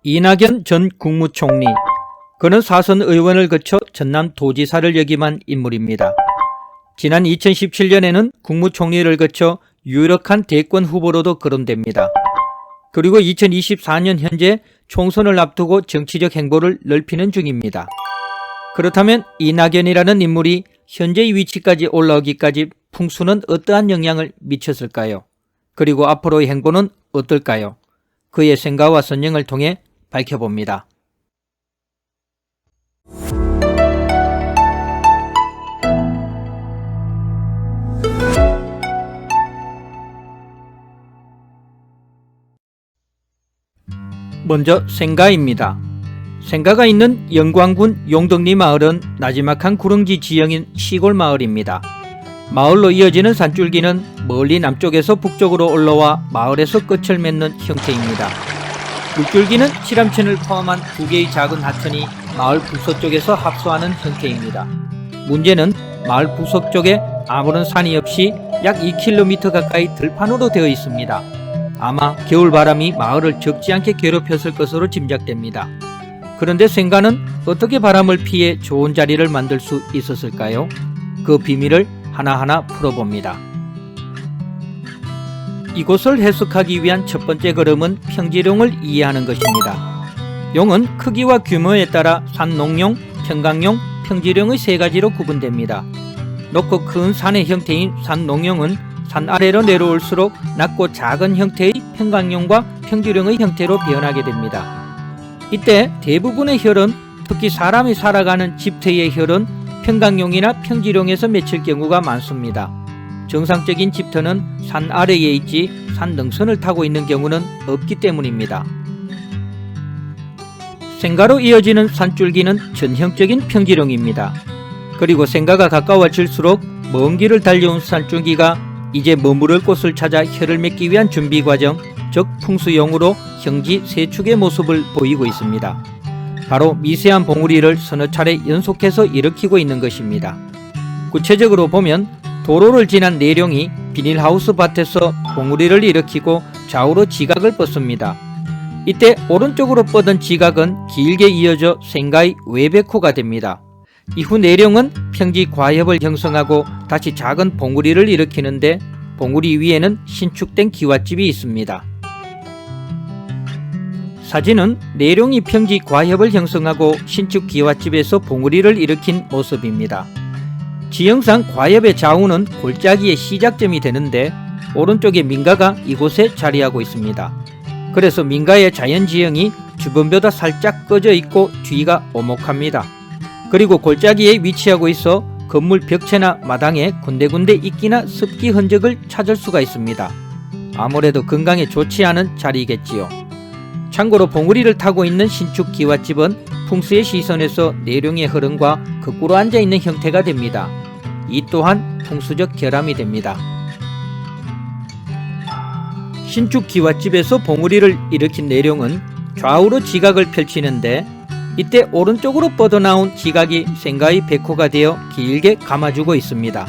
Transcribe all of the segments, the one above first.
이낙연 전 국무총리, 그는 4선 의원을 거쳐 전남 도지사를 역임한 인물입니다. 지난 2017년에는 국무총리를 거쳐 유력한 대권 후보로도 거론됩니다. 그리고 2024년 현재 총선을 앞두고 정치적 행보를 넓히는 중입니다. 그렇다면 이낙연이라는 인물이 현재의 위치까지 올라오기까지 풍수는 어떠한 영향을 미쳤을까요? 그리고 앞으로의 행보는 어떨까요? 그의 생각과 선행을 통해 밝혀봅니다. 먼저 생가입니다. 생가가 있는 영광군 용덕리 마을은 나지막한 구릉지 지형인 시골 마을입니다. 마을로 이어지는 산줄기는 멀리 남쪽에서 북쪽으로 올라와 마을에서 끝을 맺는 형태입니다. 물줄기는 칠암천을 포함한 두 개의 작은 하천이 마을 북서쪽에서 합수하는 형태입니다. 문제는 마을 북서쪽에 아무런 산이 없이 약 2km 가까이 들판으로 되어 있습니다. 아마 겨울바람이 마을을 적지 않게 괴롭혔을 것으로 짐작됩니다. 그런데 생가는 어떻게 바람을 피해 좋은 자리를 만들 수 있었을까요? 그 비밀을 하나하나 풀어봅니다. 이곳을 해석하기 위한 첫 번째 걸음은 평지룡을 이해하는 것입니다. 용은 크기와 규모에 따라 산농용, 평강용, 평지룡의 세 가지로 구분됩니다. 높고 큰 산의 형태인 산농용은 산 아래로 내려올수록 낮고 작은 형태의 평강용과 평지룡의 형태로 변하게 됩니다. 이때 대부분의 혈은, 특히 사람이 살아가는 집터의 혈은 평강용이나 평지룡에서 맺힐 경우가 많습니다. 정상적인 집터는 산 아래에 있지 산 능선을 타고 있는 경우는 없기 때문입니다. 생가로 이어지는 산줄기는 전형적인 평지룡입니다. 그리고 생가가 가까워질수록 먼 길을 달려온 산줄기가 이제 머무를 곳을 찾아 혀를 맺기 위한 준비 과정, 즉 풍수용으로 형지 세축의 모습을 보이고 있습니다. 바로 미세한 봉우리를 서너 차례 연속해서 일으키고 있는 것입니다. 구체적으로 보면 도로를 지난 내룡이 비닐하우스 밭에서 봉우리를 일으키고 좌우로 지각을 뻗습니다. 이때 오른쪽으로 뻗은 지각은 길게 이어져 생가의 외백호가 됩니다. 이후 내룡은 평지 과협을 형성하고 다시 작은 봉우리를 일으키는데 봉우리 위에는 신축된 기와집이 있습니다. 사진은 내룡이 평지 과협을 형성하고 신축 기와집에서 봉우리를 일으킨 모습입니다. 지형상 과협의 좌우는 골짜기의 시작점이 되는데 오른쪽에 민가가 이곳에 자리하고 있습니다. 그래서 민가의 자연지형이 주변보다 살짝 꺼져 있고 뒤가 오목합니다. 그리고 골짜기에 위치하고 있어 건물 벽체나 마당에 군데군데 이끼나 습기 흔적을 찾을 수가 있습니다. 아무래도 건강에 좋지 않은 자리겠지요. 참고로 봉우리를 타고 있는 신축 기와집은 풍수의 시선에서 내룡의 흐름과 거꾸로 앉아있는 형태가 됩니다. 이 또한 풍수적 결함이 됩니다. 신축 기와집에서 봉우리를 일으킨 내룡은 좌우로 지각을 펼치는데 이때 오른쪽으로 뻗어나온 지각이 생가의 백호가 되어 길게 감아주고 있습니다.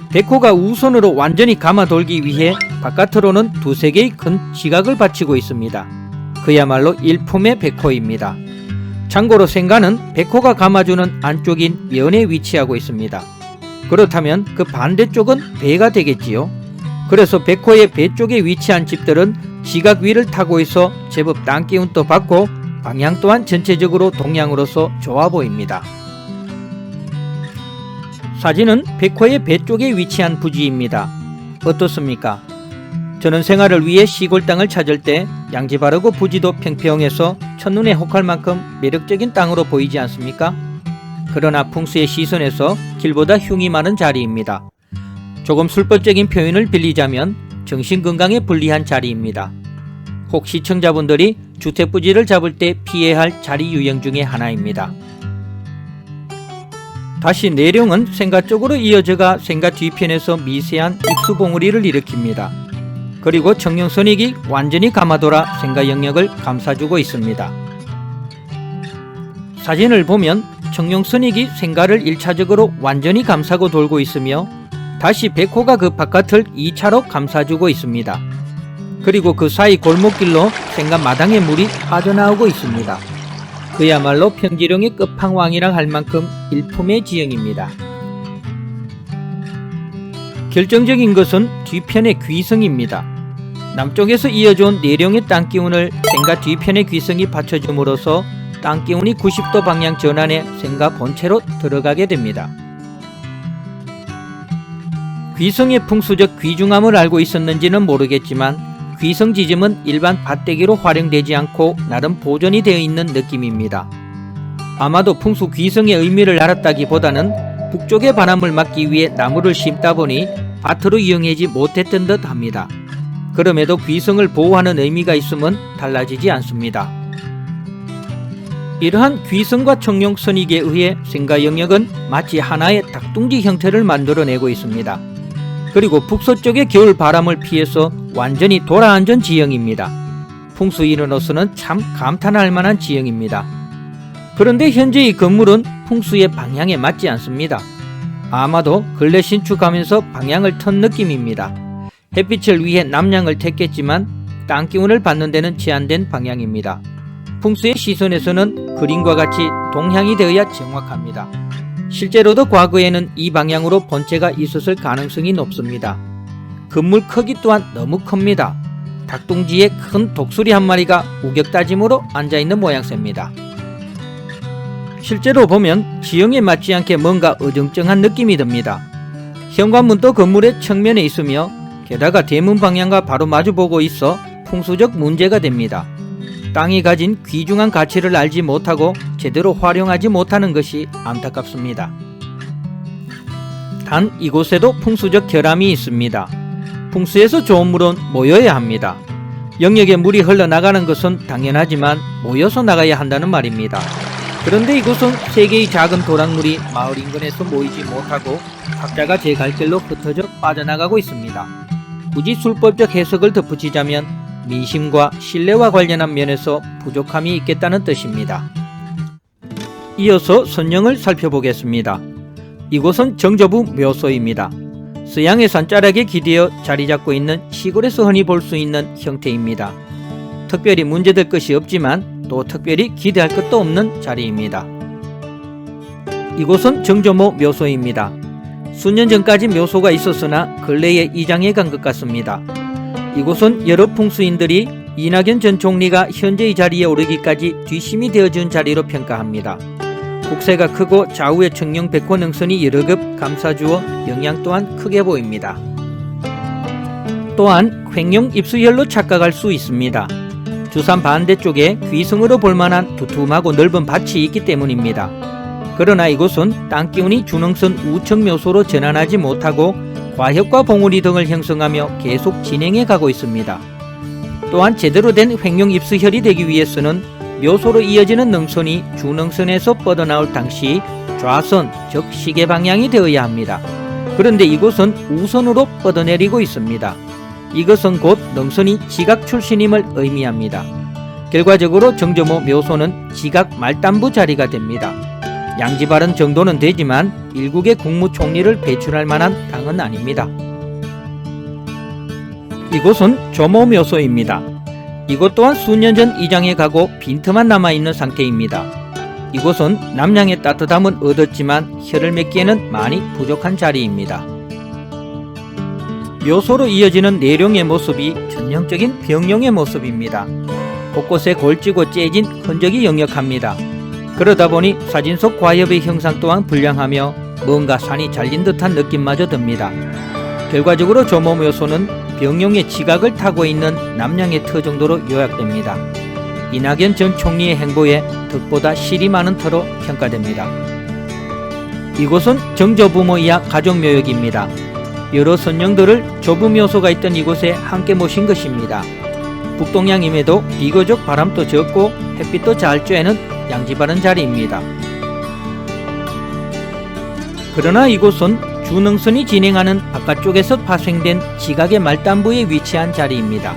백호가 우선으로 완전히 감아 돌기 위해 바깥으로는 두세 개의 큰 지각을 받치고 있습니다. 그야말로 일품의 백호입니다. 참고로 생가는 백호가 감아주는 안쪽인 면에 위치하고 있습니다. 그렇다면 그 반대쪽은 배가 되겠지요. 그래서 백호의 배 쪽에 위치한 집들은 지각 위를 타고 있어 제법 땅기운도 받고 방향 또한 전체적으로 동양으로서 좋아 보입니다. 사진은 백호의 배 쪽에 위치한 부지입니다. 어떻습니까? 저는 생활을 위해 시골 땅을 찾을 때 양지 바르고 부지도 평평해서 첫눈에 혹할 만큼 매력적인 땅으로 보이지 않습니까? 그러나 풍수의 시선에서 길보다 흉이 많은 자리입니다. 조금 술법적인 표현을 빌리자면 정신건강에 불리한 자리입니다. 혹 시청자분들이 주택부지를 잡을 때 피해야 할 자리 유형 중에 하나입니다. 다시 내룡은 생가 쪽으로 이어져가 생가 뒤편에서 미세한 입수봉우리를 일으킵니다. 그리고 청룡선익이 완전히 감아돌아 생가 영역을 감싸주고 있습니다. 사진을 보면 청룡선익이 생가를 1차적으로 완전히 감싸고 돌고 있으며 다시 백호가 그 바깥을 2차로 감싸주고 있습니다. 그리고 그 사이 골목길로 생각 마당에 물이 빠져나오고 있습니다. 그야말로 평지령의 끝판왕이라 할 만큼 일품의 지형입니다. 결정적인 것은 뒤편의 귀성입니다. 남쪽에서 이어져온 내령의 땅기운을 생가 뒤편의 귀성이 받쳐줌으로써 땅기운이 90도 방향 전환해 생가 본체로 들어가게 됩니다. 귀성의 풍수적 귀중함을 알고 있었는지는 모르겠지만 귀성 지점은 일반 밭대기로 활용되지 않고 나름 보존이 되어 있는 느낌입니다. 아마도 풍수 귀성의 의미를 알았다기보다는 북쪽의 바람을 막기 위해 나무를 심다 보니 밭으로 이용하지 못했던 듯 합니다. 그럼에도 귀성을 보호하는 의미가 있음은 달라지지 않습니다. 이러한 귀성과 청룡 선익에 의해 생가 영역은 마치 하나의 닭둥지 형태를 만들어내고 있습니다. 그리고 북서쪽의 겨울 바람을 피해서 완전히 돌아앉은 지형입니다. 풍수인으로서는 참 감탄할 만한 지형입니다. 그런데 현재 이 건물은 풍수의 방향에 맞지 않습니다. 아마도 근래 신축하면서 방향을 턴 느낌입니다. 햇빛을 위해 남향을 택했지만 땅기운을 받는 데는 제한된 방향입니다. 풍수의 시선에서는 그림과 같이 동향이 되어야 정확합니다. 실제로도 과거에는 이 방향으로 본체가 있었을 가능성이 높습니다. 건물 크기 또한 너무 큽니다. 닭둥지에 큰 독수리 한 마리가 우격다짐으로 앉아있는 모양새입니다. 실제로 보면 지형에 맞지 않게 뭔가 어정쩡한 느낌이 듭니다. 현관문도 건물의 측면에 있으며 게다가 대문 방향과 바로 마주보고 있어 풍수적 문제가 됩니다. 땅이 가진 귀중한 가치를 알지 못하고 제대로 활용하지 못하는 것이 안타깝습니다. 단 이곳에도 풍수적 결함이 있습니다. 풍수에서 좋은 물은 모여야 합니다. 영역에 물이 흘러나가는 것은 당연하지만 모여서 나가야 한다는 말입니다. 그런데 이곳은 3개의 작은 도랑물이 마을 인근에서 모이지 못하고 각자가 제 갈 길로 흩어져 빠져나가고 있습니다. 굳이 술법적 해석을 덧붙이자면 민심과 신뢰와 관련한 면에서 부족함이 있겠다는 뜻입니다. 이어서 선령을 살펴보겠습니다. 이곳은 정조부 묘소입니다. 서양의 산자락에 기대어 자리잡고 있는 시골에서 흔히 볼 수 있는 형태입니다. 특별히 문제될 것이 없지만 또 특별히 기대할 것도 없는 자리입니다. 이곳은 정조모 묘소입니다. 수년 전까지 묘소가 있었으나 근래에 이장해 간 것 같습니다. 이곳은 여러 풍수인들이 이낙연 전 총리가 현재의 자리에 오르기까지 뒷심이 되어준 자리로 평가합니다. 국세가 크고 좌우에 청룡 백호 능선이 여러 급 감싸주어 영향 또한 크게 보입니다. 또한 횡령 입수혈로 착각할 수 있습니다. 주산 반대쪽에 귀성으로 볼만한 두툼하고 넓은 밭이 있기 때문입니다. 그러나 이곳은 땅기운이 준흥선 우측 묘소로 전환하지 못하고 과협과 봉우리 등을 형성하며 계속 진행해 가고 있습니다. 또한 제대로 된 횡령 입수혈이 되기 위해서는 묘소로 이어지는 능선이 주능선에서 뻗어나올 당시 좌선, 즉 시계 방향이 되어야 합니다. 그런데 이곳은 우선으로 뻗어내리고 있습니다. 이것은 곧 능선이 지각 출신임을 의미합니다. 결과적으로 정조모 묘소는 지각 말단부 자리가 됩니다. 양지바른 정도는 되지만 일국의 국무총리를 배출할 만한 당은 아닙니다. 이곳은 조모 묘소입니다. 이곳 또한 수년 전 이장해 가고 빈틈만 남아있는 상태입니다. 이곳은 남양의 따뜻함은 얻었지만 혀를 맺기에는 많이 부족한 자리입니다. 묘소로 이어지는 내룡의 모습이 전형적인 병룡의 모습입니다. 곳곳에 골지고 째진 흔적이 역력합니다. 그러다 보니 사진 속 과엽의 형상 또한 불량하며 뭔가 산이 잘린 듯한 느낌마저 듭니다. 결과적으로 조모 묘소는 병룡의 지각을 타고 있는 남양의 터 정도로 요약됩니다. 이낙연 전 총리의 행보에 덕보다 실이 많은 터로 평가됩니다. 이곳은 정조부모이하 가족묘역입니다. 여러 선령들을 조부묘소가 있던 이곳에 함께 모신 것입니다. 북동양임에도 비교적 바람도 적고 햇빛도 잘 쬐는 양지바른 자리입니다. 그러나 이곳은 주능선이 진행하는 바깥쪽에서 파생된 지각의 말단부에 위치한 자리입니다.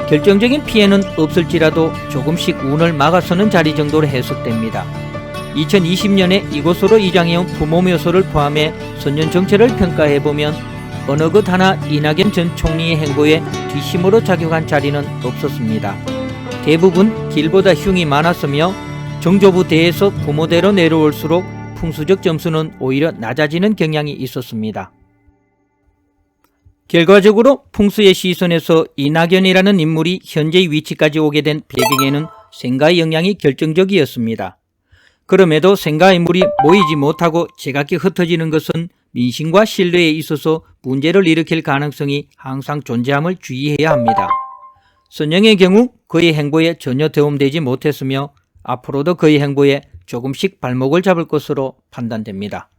결정적인 피해는 없을지라도 조금씩 운을 막아서는 자리 정도로 해석됩니다. 2020년에 이곳으로 이장해온 부모묘소를 포함해 선년 정체를 평가해보면 어느 것 하나 이낙연 전 총리의 행보에 뒷심으로 작용한 자리는 없었습니다. 대부분 길보다 흉이 많았으며 정조부 대에서 부모대로 내려올수록 풍수적 점수는 오히려 낮아지는 경향이 있었습니다. 결과적으로 풍수의 시선에서 이낙연이라는 인물이 현재의 위치까지 오게 된 배경에는 생가의 영향이 결정적이었습니다. 그럼에도 생가 인물이 모이지 못하고 제각기 흩어지는 것은 민심과 신뢰에 있어서 문제를 일으킬 가능성이 항상 존재함을 주의해야 합니다. 선영의 경우 그의 행보에 전혀 도움되지 못했으며 앞으로도 그의 행보에 조금씩 발목을 잡을 것으로 판단됩니다.